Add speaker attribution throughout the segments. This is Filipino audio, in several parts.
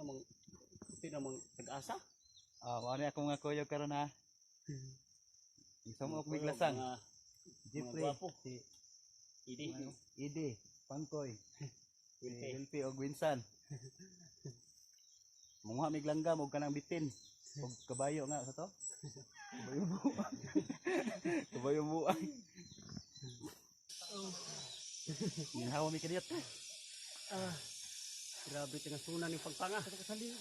Speaker 1: mang pinamang pag-asa.
Speaker 2: Mao ni ako nga kuyog karon ha. Isa mo og biglasang. Jeffrey, si Idi, Pangkoy, Hilpi og Winsan. Munguha mig langgam og kanang bitin og kabayo nga sa to. Kabayo buang. Kabayo buang. Ginhawa mi kadiyot.
Speaker 1: Grabe tinga sunan ni pagpanga.
Speaker 2: Saling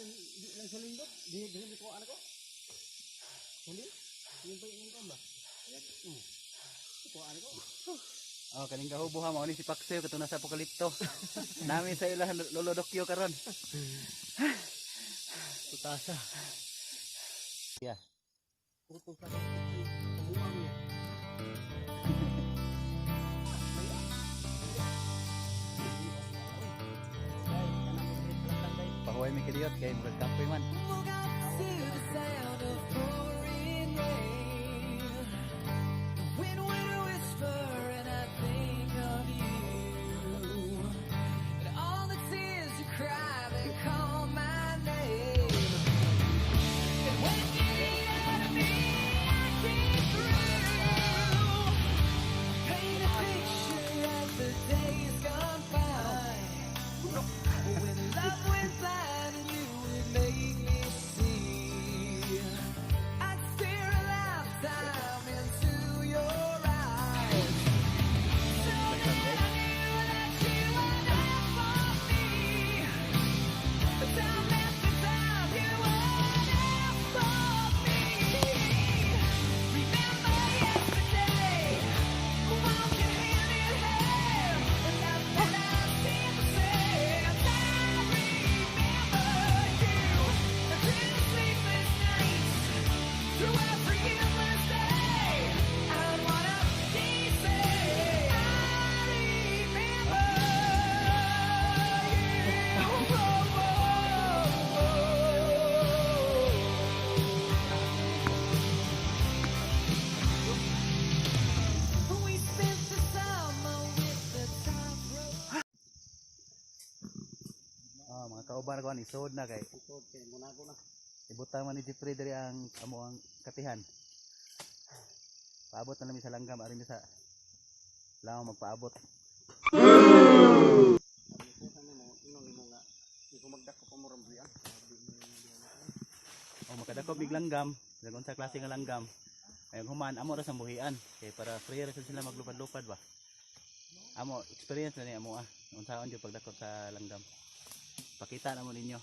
Speaker 2: lang saling dot. Di ko ano ko. Saling. Yung ba yung ba? Ko ano ko. Kaning gahubuha mo ni si Pakseo katong nasa apokalipto. Nami sa ila lolo dokyo karon.
Speaker 1: Tutasa.
Speaker 2: Yeah.
Speaker 1: Puto sa buang niya.
Speaker 2: Pahuway mi kadiyot kay murag kampoy man. Mga kauban ko ni sod na kay.
Speaker 1: Sod kay munago na.
Speaker 2: Ibutang man ni Jeffrey diri ang amo ang katihan. Paabot na lang mi sa langgam ari mi sa lang magpaabot. Makadako mig langgam, dagon sa klase nga langgam. Ay human amo ra sa buhian kay para free ra sila maglupad-lupad ba. Amo experience na ni amo unsaon jud pagdakop sa langgam. Pakita na mo ninyo.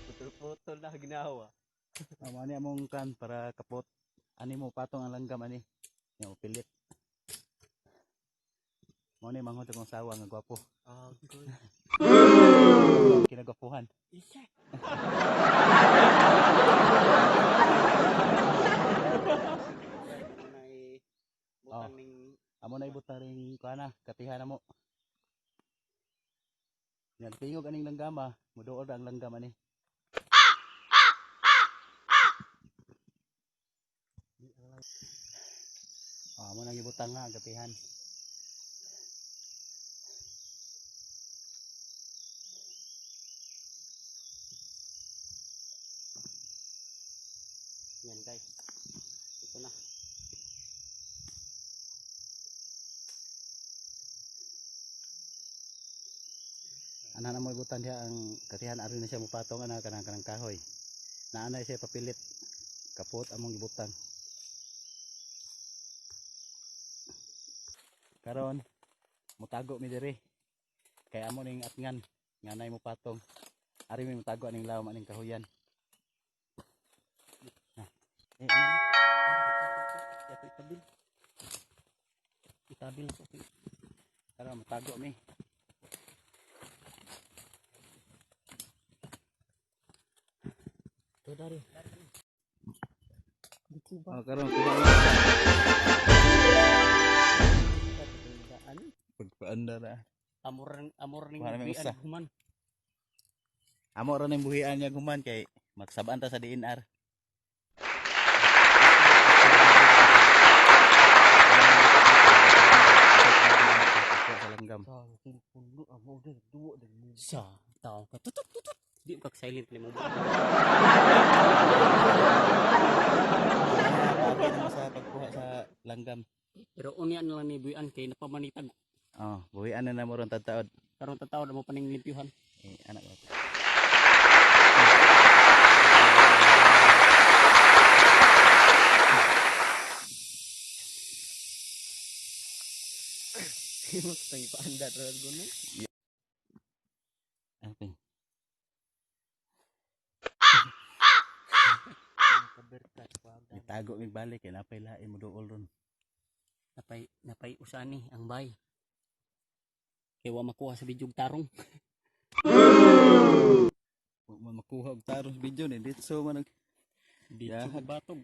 Speaker 1: Putol-putol na ginawa.
Speaker 2: Ani among kan para kapot. Ani mo patong ang langgam ani. Yung pilit. Mo ni manghod akong sawa nga gwapo.
Speaker 1: Good.
Speaker 2: Kinagwapuhan.
Speaker 1: Isa. Butang ning
Speaker 2: amo na ibutang ring kana katihan na mo. Yan tingog aning langgama, muduol ra ang langgam ani. Amo na gibutang nga katihan.
Speaker 1: yan guys. Ito na.
Speaker 2: Ana na mo ibutan diha ang katihan ari na siya mupatong ana kanang kahoy. Naanay siya papilit. Kapot among gibutang. Karon mutago mi diri. Kay amo ning atngan nganay mo patong. Ari mi mutago aning lawom aning kahoyan.
Speaker 1: Itabil ko.
Speaker 2: Karon mutago mi.
Speaker 1: Ito dari. Dito ba?
Speaker 2: Karon pagpaanda na.
Speaker 1: Amor ning
Speaker 2: Wala may usa.
Speaker 1: human.
Speaker 2: Amo ra ning buhian niya guman kay magsabaan ta sa DNR. Sa langgam.
Speaker 1: Sa tao ka tutut tutut. Di ka silent ni mo.
Speaker 2: Bagay naman sa pagkuha sa langgam.
Speaker 1: Pero unya na lang ni buyan kay napamanitag.
Speaker 2: Oh, buhian na mo ron tataod.
Speaker 1: Karon tataw na mo paning limpyuhan.
Speaker 2: Anak ko.
Speaker 1: Mo tang paanda ra gono.
Speaker 2: Okay.
Speaker 1: Kaberkat wagan.
Speaker 2: Itago mig balik kay napay lain mo duol ron.
Speaker 1: Napay usani ang bay. Kay wa makuha sa bidyog tarong.
Speaker 2: Wa man makuha og taros video ni ditso man
Speaker 1: Bidyog
Speaker 2: Yahat.
Speaker 1: batog.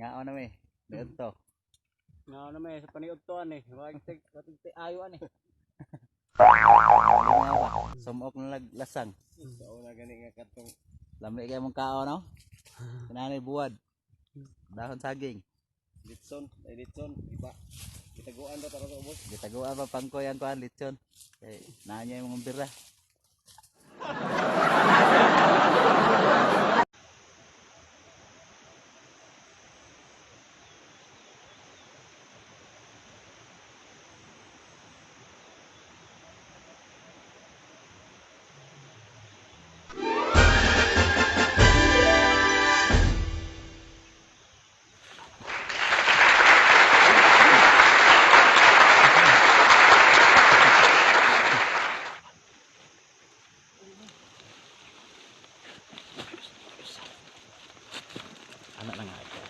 Speaker 2: Ngao na mi. Dito.
Speaker 1: Nga may sa paniud to ani. Wa tig ayo ani.
Speaker 2: Sumok na lasang.
Speaker 1: Sao na gani nga katong
Speaker 2: Lami kay mong kao no? Kananay buwad. Dahon saging.
Speaker 1: litson, iba. Gitaguan ra tara sa ubos.
Speaker 2: Gitaguan pa pangkoy ang kuan litson. Kay naa niya yung mga bira. Anak lang ako.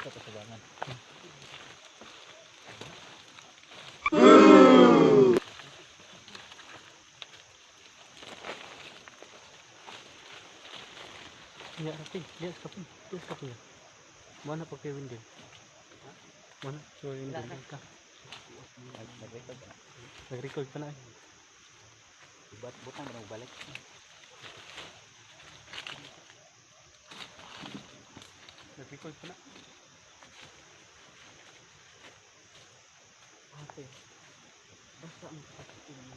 Speaker 2: Ito pasubangan.
Speaker 1: Ya rapi, lihat kapi. Mana pakai windel? Mana pakai windel ka? Nag-record pa na eh.
Speaker 2: Butang mo balik.
Speaker 1: Nag-record pa na. Ate. Basta ang sakit mo.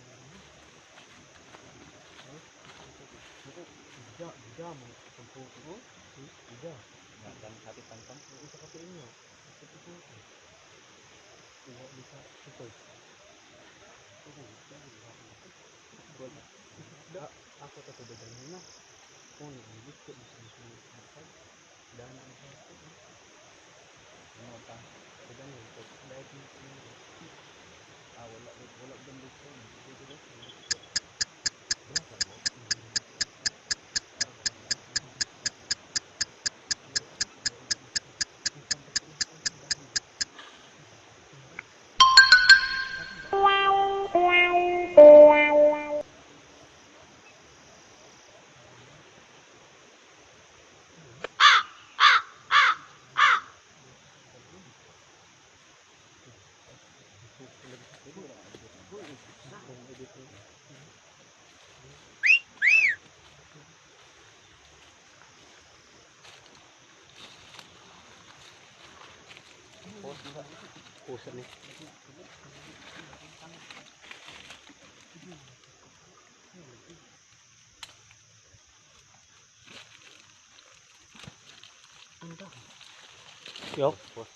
Speaker 1: Ida mo. Pagpupo. Ida.
Speaker 2: Nagkan hati pantang.
Speaker 1: Isa ka sa inyo. Uwa bisa record. Ako to dagan na. Kung gusto mo sa mga dana ang sa
Speaker 2: Ano pa?
Speaker 1: dagan mo to dahil
Speaker 2: Wala din dito.
Speaker 1: pusa ni. Yok.
Speaker 2: Post.